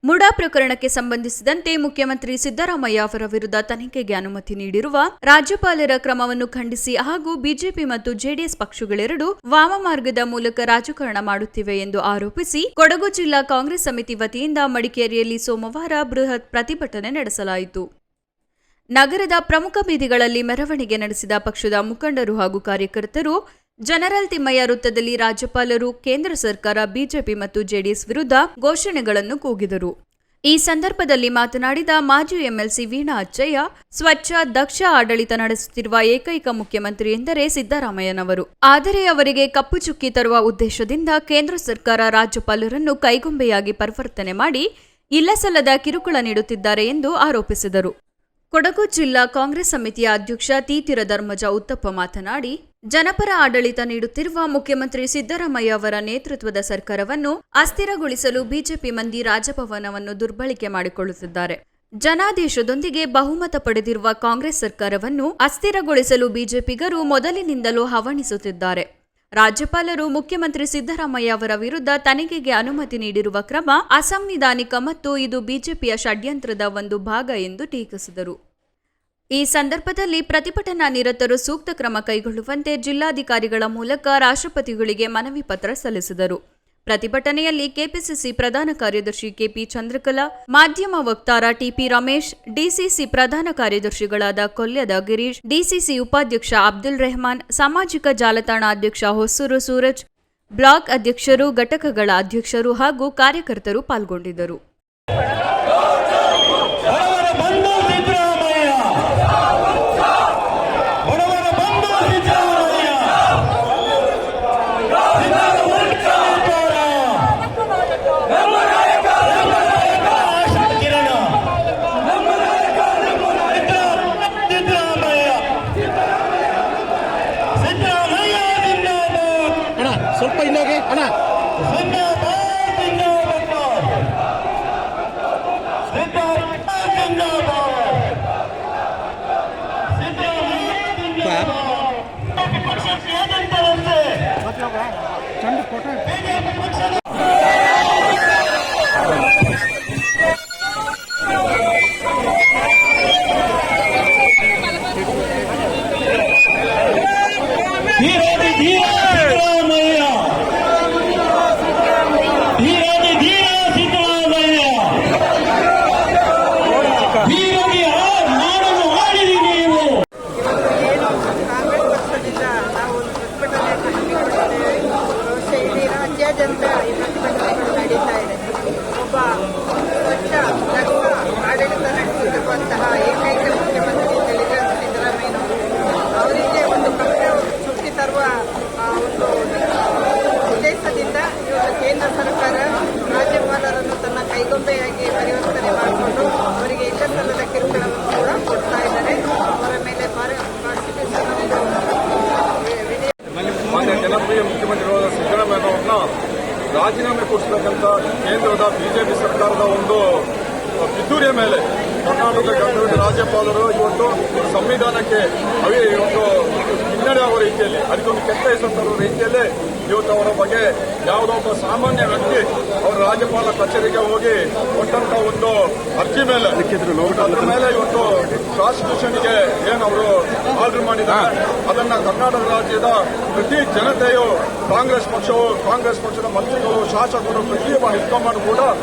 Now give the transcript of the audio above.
ಮುಡಾ ಪ್ರಕರಣಕ್ಕೆ ಸಂಬಂಧಿಸಿದಂತೆ ಮುಖ್ಯಮಂತ್ರಿ ಸಿದ್ದರಾಮಯ್ಯ ಅವರ ವಿರುದ್ಧ ತನಿಖೆಗೆ ಅನುಮತಿ ನೀಡಿರುವ ರಾಜ್ಯಪಾಲರ ಕ್ರಮವನ್ನು ಖಂಡಿಸಿ ಹಾಗೂ ಬಿಜೆಪಿ ಮತ್ತು ಜೆಡಿಎಸ್ ಪಕ್ಷಗಳೆರಡು ವಾಮಮಾರ್ಗದ ಮೂಲಕ ರಾಜಕಾರಣ ಮಾಡುತ್ತಿವೆ ಎಂದು ಆರೋಪಿಸಿ ಕೊಡಗು ಜಿಲ್ಲಾ ಕಾಂಗ್ರೆಸ್ ಸಮಿತಿ ವತಿಯಿಂದ ಮಡಿಕೇರಿಯಲ್ಲಿ ಸೋಮವಾರ ಬೃಹತ್ ಪ್ರತಿಭಟನೆ ನಡೆಸಲಾಯಿತು. ನಗರದ ಪ್ರಮುಖ ಬೀದಿಗಳಲ್ಲಿ ಮೆರವಣಿಗೆ ನಡೆಸಿದ ಪಕ್ಷದ ಮುಖಂಡರು ಹಾಗೂ ಕಾರ್ಯಕರ್ತರು ಜನರಲ್ ತಿಮ್ಮಯ್ಯ ವೃತ್ತದಲ್ಲಿ ರಾಜ್ಯಪಾಲರು, ಕೇಂದ್ರ ಸರ್ಕಾರ, ಬಿಜೆಪಿ ಮತ್ತು ಜೆಡಿಎಸ್ ವಿರುದ್ಧ ಘೋಷಣೆಗಳನ್ನು ಕೂಗಿದರು. ಈ ಸಂದರ್ಭದಲ್ಲಿ ಮಾತನಾಡಿದ ಮಾಜಿ ಎಂಎಲ್ಸಿ ವೀಣಾ ಅಚ್ಚಯ್ಯ, ಸ್ವಚ್ಛ, ದಕ್ಷ ಆಡಳಿತ ನಡೆಸುತ್ತಿರುವ ಏಕೈಕ ಮುಖ್ಯಮಂತ್ರಿ ಎಂದರೆ ಸಿದ್ದರಾಮಯ್ಯನವರು. ಆದರೆ ಅವರಿಗೆ ಕಪ್ಪು ಚುಕ್ಕಿ ತರುವ ಉದ್ದೇಶದಿಂದ ಕೇಂದ್ರ ಸರ್ಕಾರ ರಾಜ್ಯಪಾಲರನ್ನು ಕೈಗೊಂಬೆಯಾಗಿ ಪರಿವರ್ತನೆ ಮಾಡಿ ಇಲ್ಲಸಲ್ಲದ ಕಿರುಕುಳ ನೀಡುತ್ತಿದ್ದಾರೆ ಎಂದು ಆರೋಪಿಸಿದರು. ಕೊಡಗು ಜಿಲ್ಲಾ ಕಾಂಗ್ರೆಸ್ ಸಮಿತಿಯ ಅಧ್ಯಕ್ಷ ತೀತಿರ ಧರ್ಮಜ ಉತ್ತಪ್ಪ ಮಾತನಾಡಿ, ಜನಪರ ಆಡಳಿತ ನೀಡುತ್ತಿರುವ ಮುಖ್ಯಮಂತ್ರಿ ಸಿದ್ದರಾಮಯ್ಯ ಅವರ ನೇತೃತ್ವದ ಸರ್ಕಾರವನ್ನು ಅಸ್ಥಿರಗೊಳಿಸಲು ಬಿಜೆಪಿ ಮಂದಿ ರಾಜಭವನವನ್ನು ದುರ್ಬಳಕೆ ಮಾಡಿಕೊಳ್ಳುತ್ತಿದ್ದಾರೆ. ಜನಾದೇಶದೊಂದಿಗೆ ಬಹುಮತ ಪಡೆದಿರುವ ಕಾಂಗ್ರೆಸ್ ಸರ್ಕಾರವನ್ನು ಅಸ್ಥಿರಗೊಳಿಸಲು ಬಿಜೆಪಿಗರು ಮೊದಲಿನಿಂದಲೂ ಹವಣಿಸುತ್ತಿದ್ದಾರೆ. ರಾಜ್ಯಪಾಲರು ಮುಖ್ಯಮಂತ್ರಿ ಸಿದ್ದರಾಮಯ್ಯ ಅವರ ವಿರುದ್ಧ ತನಿಖೆಗೆ ಅನುಮತಿ ನೀಡಿರುವ ಕ್ರಮ ಅಸಂವಿಧಾನಿಕ ಮತ್ತು ಇದು ಬಿಜೆಪಿಯ ಷಡ್ಯಂತ್ರದ ಒಂದು ಭಾಗ ಎಂದು ಟೀಕಿಸಿದರು. ಈ ಸಂದರ್ಭದಲ್ಲಿ ಪ್ರತಿಭಟನಾ ನಿರತರು ಸೂಕ್ತ ಕ್ರಮ ಕೈಗೊಳ್ಳುವಂತೆ ಜಿಲ್ಲಾಧಿಕಾರಿಗಳ ಮೂಲಕ ರಾಷ್ಟ್ರಪತಿಗಳಿಗೆ ಮನವಿ ಪತ್ರ ಸಲ್ಲಿಸಿದರು. ಪ್ರತಿಭಟನೆಯಲ್ಲಿ ಕೆಪಿಸಿಸಿ ಪ್ರಧಾನ ಕಾರ್ಯದರ್ಶಿ ಕೆಪಿ ಚಂದ್ರಕಲಾ, ಮಾಧ್ಯಮ ವಕ್ತಾರ ಟಿಪಿ ರಮೇಶ್, ಡಿಸಿಸಿ ಪ್ರಧಾನ ಕಾರ್ಯದರ್ಶಿಗಳಾದ ಕೊಲ್ಯದ ಗಿರೀಶ್, ಡಿಸಿಸಿ ಉಪಾಧ್ಯಕ್ಷ ಅಬ್ದುಲ್ ರೆಹಮಾನ್, ಸಾಮಾಜಿಕ ಜಾಲತಾಣ ಅಧ್ಯಕ್ಷ ಹೊಸೂರು ಸೂರಜ್, ಬ್ಲಾಕ್ ಅಧ್ಯಕ್ಷರು, ಘಟಕಗಳ ಅಧ್ಯಕ್ಷರು ಹಾಗೂ ಕಾರ್ಯಕರ್ತರು ಪಾಲ್ಗೊಂಡಿದ್ದರು. ಸ್ವಲ್ಪ ಇನ್ನೋಗಿ ಅಣ್ಣ ಚಂದ ಫೋಟೋ ರಾಜ್ಯಾದ್ಯಂತ ಈ ಪ್ರತಿಭಟನೆಗಳು ನಡೀತಾ ಇದೆ. ಒಬ್ಬ ಸ್ವಚ್ಛ, ದಕ್ಷ ಆಡಳಿತ ನಡೆಸುತ್ತಿರುವಂತಹ ಏಕೈಕ ಮುಖ್ಯಮಂತ್ರಿ ಹೇಳಿದರೆ ಸಿದ್ದರಾಮಯ್ಯನವರು. ಅವರಿಗೆ ಒಂದು ಕಪ್ಪು ಚುಕ್ಕಿ ತರುವ ಒಂದು ಉದ್ದೇಶದಿಂದ ಇವರು ಕೇಂದ್ರ ಸರ್ಕಾರ ರಾಜ್ಯಪಾಲರನ್ನು ತನ್ನ ಕೈಗೊಂಬೆಯಾಗಿ ಪರಿವರ್ತನೆ ಮಾಡಿಕೊಂಡು ಅವರಿಗೆ ಇಲ್ಲಸಲ್ಲದ ಕಿರುಕುಳವನ್ನು ಕೂಡ ಕೊಡ್ತಾ ಇದ್ದಾರೆ. ಅವರ ಮೇಲೆ ಜನಪ್ರಿಯ ಮುಖ್ಯಮಂತ್ರಿಗಳಾದ ಸಿದ್ದರಾಮಯ್ಯನವ್ರನ್ನ ರಾಜೀನಾಮೆ ಕೊಡಿಸಬೇಕಂತ ಕೇಂದ್ರದ ಬಿಜೆಪಿ ಸರ್ಕಾರದ ಒಂದು ಪಿತೂರಿಯ ಮೇಲೆ ಕರ್ನಾಟಕ ರಾಜ್ಯಪಾಲರು ಇವತ್ತು ಸಂವಿಧಾನಕ್ಕೆ ಒಂದು ಹಿನ್ನಡೆ ಆಗುವ ರೀತಿಯಲ್ಲಿ ಅದಕ್ಕೊಂದು ಕೆಟ್ಟ ಹೆಸರು ತರುವ ರೀತಿಯಲ್ಲೇ ಇವತ್ತು ಅವರ ಬಗ್ಗೆ ಯಾವುದೋ ಒಬ್ಬ ಸಾಮಾನ್ಯ ವ್ಯಕ್ತಿ ಅವರ ರಾಜ್ಯಪಾಲ ಕಚೇರಿಗೆ ಹೋಗಿ ಕೊಟ್ಟಂತ ಒಂದು ಅರ್ಜಿ ಮೇಲೆ ಅದರ ಮೇಲೆ ಇವತ್ತು ಪ್ರಾಸಿಕ್ಯೂಷನ್ಗೆ ಏನು ಅವರು ಆರ್ಡರ್ ಮಾಡಿದ್ದಾರೆ ಅದನ್ನ ಕರ್ನಾಟಕ ರಾಜ್ಯದ ಪ್ರತಿ ಜನತೆಯು ಕಾಂಗ್ರೆಸ್ ಪಕ್ಷದ ಮಂತ್ರಿಗಳು, ಶಾಸಕರು ಪ್ರತಿಯೊಬ್ಬ ಹೈಕಮಾಂಡ್ ಕೂಡ